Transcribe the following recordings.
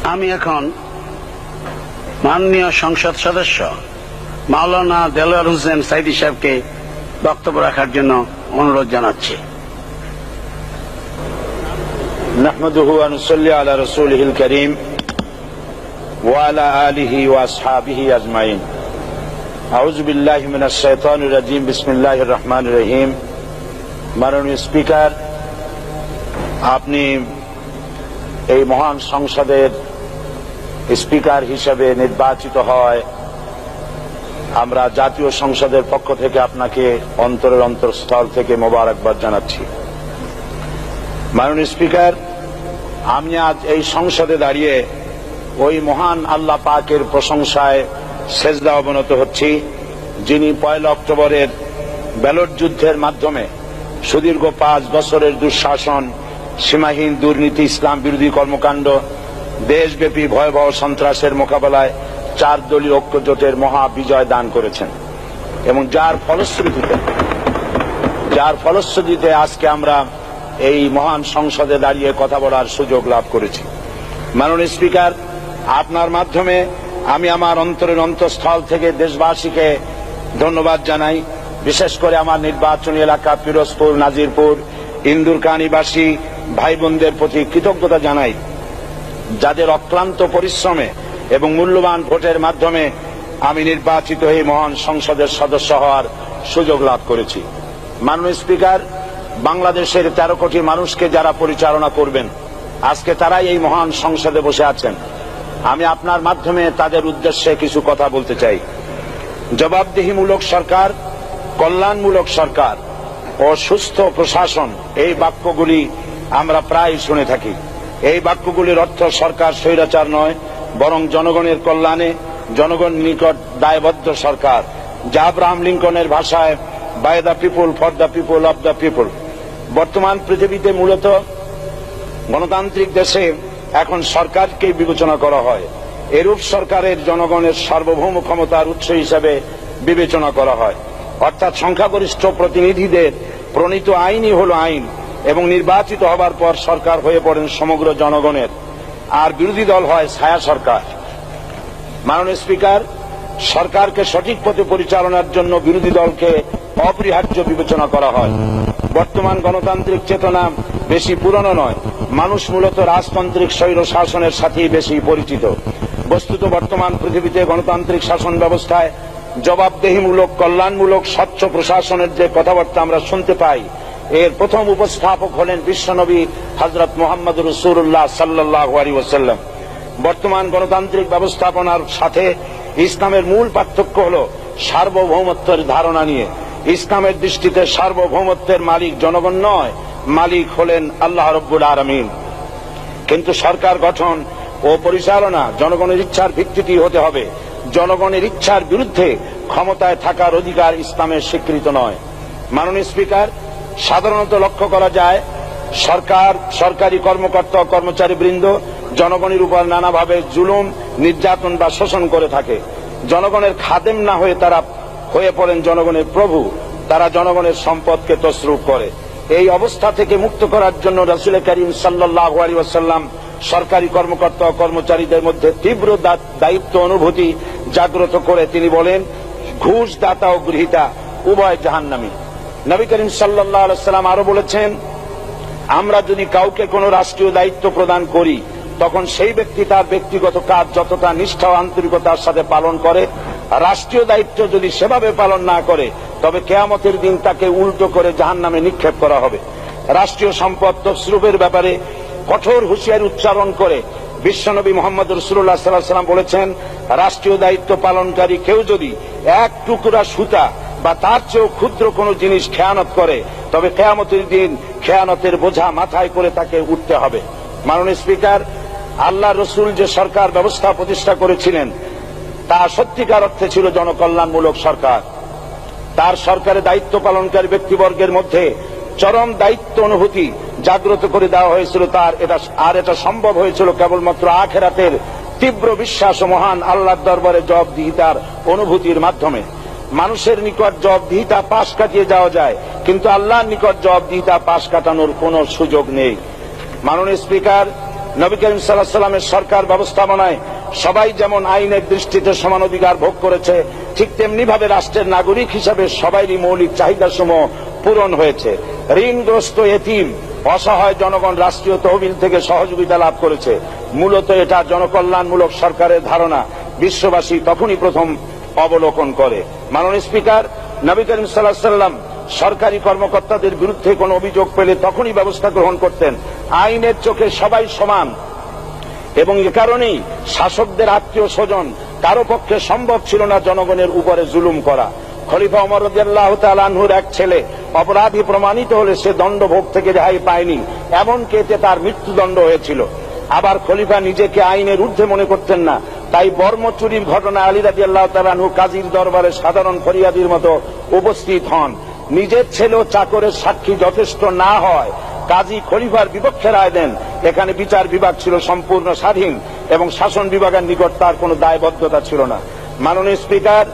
আমি এখন মাননীয় সংসদ সদস্য মাওলানা দেলোয়ার হোসেন সাইদী সাহেবকে বক্তব্য রাখার জন্য অনুরোধ জানাচ্ছি। নাহমাদুহু ওয়া নুসাল্লি আলা রাসূলিহিল কারীম ওয়া আলা আলিহি ওয়া আসহাবিহি আজমাইন। আউযু বিল্লাহি মিনাশ শাইতানির রাজীম। বিসমিল্লাহির রহমানির রহিম। মাননীয় স্পিকার, আপনি এই মহান সংসদের স্পিকার হিসেবে নির্বাচিত হয় আমরা জাতীয় সংসদের পক্ষ থেকে আপনাকে অন্তরের অন্তঃস্থল থেকে মোবারকবাদ জানাচ্ছি। মাননীয় স্পিকার, আমি আজ এই সংসদে দাঁড়িয়ে ওই মহান আল্লাহ পাকের প্রশংসায় সেজদা অবনত হচ্ছি, যিনি 1 অক্টোবরের ব্যালট যুদ্ধের মাধ্যমে সুদীর্ঘ 5 বছরের দুঃশাসন, সীমাহীন দুর্নীতি, ইসলাম বিরোধী কর্মকাণ্ড, দেশব্যাপী ভয়াবহ সন্ত্রাসের মোকাবেলায় 4 দলীয় ঐক্য জোটের মহা বিজয় দান করেছেন এবং যার ফলশ্রুতিতে আজকে আমরা এই মহান সংসদে দাঁড়িয়ে কথা বলার সুযোগ লাভ করেছি। মাননীয় স্পিকার, আপনার মাধ্যমে আমি আমার অন্তরের অন্তঃস্থল থেকে দেশবাসীকে ধন্যবাদ জানাই। বিশেষ করে আমার নির্বাচনী এলাকা পিরোজপুর, নাজিরপুর, ইন্দুরকানীবাসী ভাই বোনদের প্রতি কৃতজ্ঞতা জানাই, যাদের অক্লান্ত পরিশ্রমে এবং মূল্যবান ভোটের মাধ্যমে আমি নির্বাচিত হয়ে মহান সংসদের সদস্য হওয়ার সুযোগ লাভ করেছি। মাননীয় স্পিকার, বাংলাদেশের 13 কোটি মানুষকে যারা পরিচালনা করবেন, আজকে তারাই এই মহান সংসদে বসে আছেন। আমি আপনার মাধ্যমে তাদের উদ্দেশ্যে কিছু কথা বলতে চাই। জবাবদিহিমূলক সরকার, কল্যাণমূলক সরকার ও সুস্থ প্রশাসন, এই বাক্যগুলি আমরা প্রায় শুনে থাকি। এই বাক্যগুলির অর্থ সরকার স্বৈরাচার নয়, বরং জনগণের কল্যাণে জনগণ নিকট দায়বদ্ধ সরকার, যা আব্রাহাম লিঙ্কনের ভাষায় by the people, for the people, of the people. বর্তমান পৃথিবীতে মূলত গণতান্ত্রিক দেশে এখন সরকারকে বিবেচনা করা হয়। এরূপ সরকারের জনগণের সার্বভৌম ক্ষমতার উৎস হিসেবে বিবেচনা করা হয়, অর্থাৎ সংখ্যাগরিষ্ঠ প্রতিনিধিদের প্রণীত আইনই হল আইন এবং নির্বাচিত হবার পর সরকার হয়ে পড়েন সমগ্র জনগণের, আর বিরোধী দল হয় ছায়া সরকার। মাননীয় স্পিকার, সরকারকে সঠিক পথে পরিচালনার জন্য বিরোধী দলকে অপরিহার্য বিবেচনা করা হয়। বর্তমান গণতান্ত্রিক চেতনা বেশি পুরনো নয়, মানুষ মূলত রাজতান্ত্রিক স্বৈর শাসনের সাথেই বেশি পরিচিত। বস্তুত বর্তমান পৃথিবীতে গণতান্ত্রিক শাসন ব্যবস্থায় জবাবদিহিমূলক, কল্যাণমূলক, স্বচ্ছ প্রশাসনের যে কথাবার্তা আমরা শুনতে পাই, এর প্রথম উপস্থাপক হলেন বিশ্বনবী হযরত মুহাম্মদ রাসূলুল্লাহ সাল্লাল্লাহু আলাইহি ওয়াসাল্লাম। বর্তমান গণতান্ত্রিক ব্যবস্থাপনার সাথে ইসলামের মূল পার্থক্য হল সার্বভৌমত্বের ধারণা নিয়ে। ইসলামের দৃষ্টিতে সার্বভৌমত্বের মালিক জনগণ নয়, মালিক হলেন আল্লাহ রাব্বুল আলামিন। কিন্তু সরকার গঠন ও পরিচালনা জনগণের ইচ্ছার ভিত্তিতে হতে হবে। জনগণের ইচ্ছার বিরুদ্ধে ক্ষমতায় থাকার অধিকার ইসলামের স্বীকৃত নয়। মাননীয় স্পিকার, সাধারণত লক্ষ্য করা যায় সরকার, সরকারি কর্মকর্তা ও কর্মচারীবৃন্দ জনগণের উপর নানাভাবে জুলুম, নির্যাতন বা শোষণ করে থাকে। জনগণের খাদেম না হয়ে তারা হয়ে পড়েন জনগণের প্রভু। তারা জনগণের সম্পদকে তসরুপ করে। এই অবস্থা থেকে মুক্ত করার জন্য রাসূল করিম সাল্লাল্লাহু আলাইহি ওয়াসাল্লাম সরকারি কর্মকর্তা ও কর্মচারীদের মধ্যে তীব্র দায়িত্ব অনুভূতি জাগ্রত করে তিনি বলেন, ঘুষ দাতা ও গৃহীতা উভয় জাহান্নামী। নবী করিম সাল্লাল্লাহু আলাইহি ওয়াসাল্লাম আরো বলেছেন, আমরা যদি কাউকে কোনো রাষ্ট্রীয় দায়িত্ব প্রদান করি, তখন সেই ব্যক্তি তার ব্যক্তিগত কাজ যতটা নিষ্ঠা ও আন্তরিকতার সাথে পালন করে, রাষ্ট্রীয় দায়িত্ব যদি সেভাবে পালন না করে, তবে কিয়ামতের দিন তাকে উল্টো করে জাহান্নামে নিক্ষেপ করা হবে। রাষ্ট্রীয় সম্পদ তসরুপের ব্যাপারে কঠোর হুঁশিয়ারি উচ্চারণ করে বিশ্বনবী মুহাম্মদ রাসূলুল্লাহ সাল্লাল্লাহু আলাইহি ওয়াসাল্লাম বলেছেন, রাষ্ট্রীয় দায়িত্ব পালনকারী কেউ যদি 1 টুকরা সুতা বা তার চেয়েও ক্ষুদ্র কোনো জিনিস খেয়ানত করে, তবে কিয়ামতের দিন খেয়ানতের বোঝা মাথায় করে তাকে উঠতে হবে। মাননীয় স্পিকার, আল্লাহ রসুল যে সরকার ব্যবস্থা প্রতিষ্ঠা করেছিলেন, তা সত্যিকার অর্থে ছিল জনকল্যাণমূলক সরকার। তার সরকারে দায়িত্ব পালনকারী ব্যক্তিবর্গের মধ্যে চরম দায়িত্ব অনুভূতি জাগ্রত করে দেওয়া হয়েছিল। এটা সম্ভব হয়েছিল কেবলমাত্র আখিরাতের তীব্র বিশ্বাস ও মহান আল্লাহর দরবারে জবাবদিহিতার অনুভূতির মাধ্যমে। মানুষের নিকট জবাবদিহিতা পাশ কাটিয়ে যাওয়া যায়, কিন্তু আল্লাহর নিকট জবাবদিহিতা পাশ কাটানোর কোনো সুযোগ নেই। মাননীয় স্পিকার, নবী করিম সাল্লাল্লাহু আলাইহি সাল্লামের সরকার ব্যবস্থাপনায় সবাই যেমন আইনের দৃষ্টিতে সমান অধিকার ভোগ করেছে, ঠিক তেমনি ভাবে রাষ্ট্রের নাগরিক হিসাবে সবারই মৌলিক চাহিদাসমূহ পূরণ হয়েছে। ঋণগ্রস্ত এতিম অসহায় জনগণ রাষ্ট্রীয় তহবিল থেকে সহযোগিতা লাভ করেছে। মূলত এটা জনকল্যাণমূলক সরকারের ধারণা বিশ্ববাসী তখনই প্রথম অবলোকন করে। মাননীয় স্পিকার, নবী করিম সাল্লাল্লাহু আলাইহি সাল্লাম সরকারি কর্মকর্তাদের বিরুদ্ধে কোনো অভিযোগ পেলে তখনই ব্যবস্থা গ্রহণ করতেন। আইনের চোখে সবাই সমান এবং এ কারণেই শাসকদের আত্মীয় স্বজন কারো পক্ষে সম্ভব ছিল না জনগণের উপরে জুলুম করা। খলিফা ওমর রাদিয়াল্লাহু তাআলা আনহুর এক ছেলে অপরাধী প্রমাণিত হলে সে দণ্ডভোগ থেকে রেহাই পায়নি, এমনকি এতে তার মৃত্যুদণ্ড হয়েছিল। আবার খলিফা নিজেকে আইনের ঊর্ধ্বে মনে করতেন না, তাই বর্ম চুরির ঘটনা আলী রাদিয়াল্লাহু তাআলা আনহু কাজীর দরবারে সাধারণ ফরিয়াদির মতো উপস্থিত হন। নিজের ছেলে ও চাকরের সাক্ষী যথেষ্ট না হয় কাজী খলিফার বিপক্ষে রায় দেন। এখানে বিচার বিভাগ ছিল সম্পূর্ণ স্বাধীন এবং শাসন বিভাগের নিকট তার কোনো দায়বদ্ধতা ছিল না। মাননীয় স্পিকার,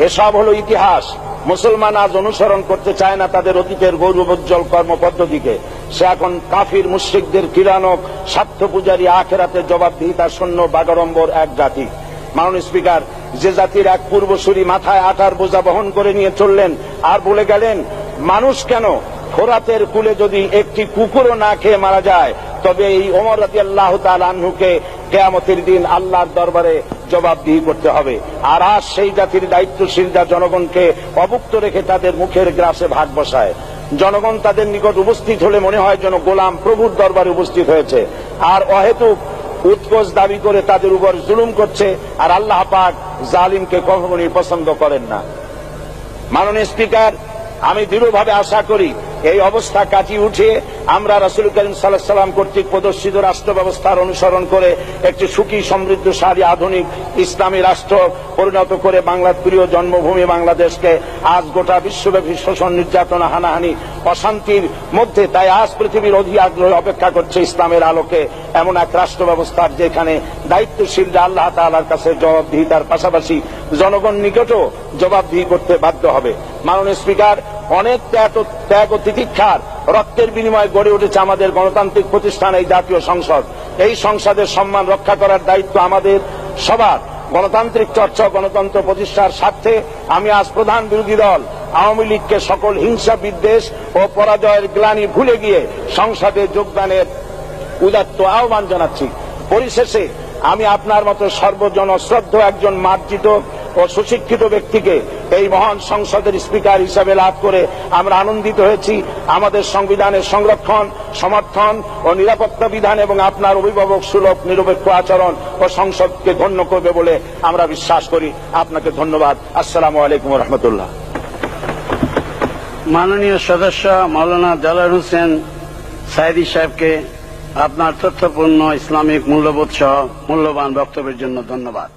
এসব হলো ইতিহাস। মুসলমান আজ অনুসরণ করতে চায় না তাদের অতীতের গৌরবোজ্জ্বল কর্মপদ্ধতিকে। সে এখন কাফির মুশরিকদের কিরানক স্বার্থ পূজারী আখেরাতে জবাবদিহিতা শূন্য বাগাড়ম্বর এক জাতি। মাননীয় স্পিকার, যে জাতির এক পূর্বসূরি মাথায় আটার বোঝা বহন করে নিয়ে চললেন আর বলে গেলেন, মানুষ কেন, ফোরাতের কূলে যদি একটি কুকুরও না খেয়ে মারা যায় তবে এই ওমর রাদিয়াল্লাহু তাআলা আনহুকে কিয়ামতের দিন আল্লাহর দরবারে জবাবদিহি করতে হবে। আর আজ সেই জাতির দায়িত্বশীলরা জনগণকে অভুক্ত রেখে তাদের মুখের গ্রাসে ভাগ বসায়। জনগণ তাদের নিকট উপস্থিত হলে মনে হয় যেন গোলাম প্রভুর দরবারে উপস্থিত হয়েছে, আর অহেতুক উৎকোচ দাবি করে তাদের উপর জুলুম করছে। আর আল্লাহ পাক জালিমকে কখনোই পছন্দ করেন না। মাননীয় স্পিকার, আমি দৃঢ়ভাবে আশা করি এই অবস্থা কাটিয়ে উঠিয়ে আমরা রাসূল করিম সাল্লাল্লাহু আলাইহি সাল্লাম কর্তৃক প্রদর্শিত রাষ্ট্র ব্যবস্থার অনুসরণ করে একটি সুখী সমৃদ্ধশালী আধুনিক ইসলামী রাষ্ট্র পরিণত করে বাংলার প্রিয় জন্মভূমি বাংলাদেশকে আজ গোটা বিশ্বব্যাপী শোষণ, নির্যাতন, হানাহানি, অশান্তির মধ্যে, তাই আজ পৃথিবীর অধীর আগ্রহে অপেক্ষা করছে ইসলামের আলোকে এমন এক রাষ্ট্র ব্যবস্থার যেখানে দায়িত্বশীলরা আল্লাহ তাআলার কাছে জবাবদিহিতার পাশাপাশি জনগণ নিকটও জবাবদিহি করতে বাধ্য হবে। মাননীয় স্পিকার, অনেক ত্যাগ ও তিতিক্ষার রক্তের বিনিময়ে গড়ে উঠেছে আমাদের গণতান্ত্রিক প্রতিষ্ঠান এই জাতীয় সংসদ। এই সংসদের সম্মান রক্ষা করার দায়িত্ব আমাদের সবার। গণতান্ত্রিক চর্চা, গণতন্ত্র প্রতিষ্ঠার স্বার্থে আমি আজ প্রধান বিরোধী দল আওয়ামী লীগকে সকল হিংসা, বিদ্বেষ ও পরাজয়ের গ্লানি ভুলে গিয়ে সংসদে যোগদানের উদাত্ত আহ্বান জানাচ্ছি। পরিশেষে আমি আপনার মতো সর্বজনশ্রদ্ধ একজন মার্জিত ও সুশিক্ষিত ব্যক্তিকে এই মহান সংসদের স্পিকার হিসাবে লাভ করে আমরা আনন্দিত হয়েছি। আমাদের সংবিধানের সংরক্ষণ, সমর্থন ও নিরাপত্তা বিধান এবং আপনার অভিভাবক সুলভ নিরপেক্ষ আচরণ ও সংসদকে ধন্য করবে বলে আমরা বিশ্বাস করি। আপনাকে ধন্যবাদ। আসসালামু আলাইকুম ওয়া রাহমাতুল্লাহ। মাননীয় সদস্য মাওলানা দেলোয়ার হোসেন সাঈদী সাহেবকে আপনার তথ্যপূর্ণ ইসলামিক মূল্যবোধ সহ মূল্যবান বক্তব্যের জন্য ধন্যবাদ।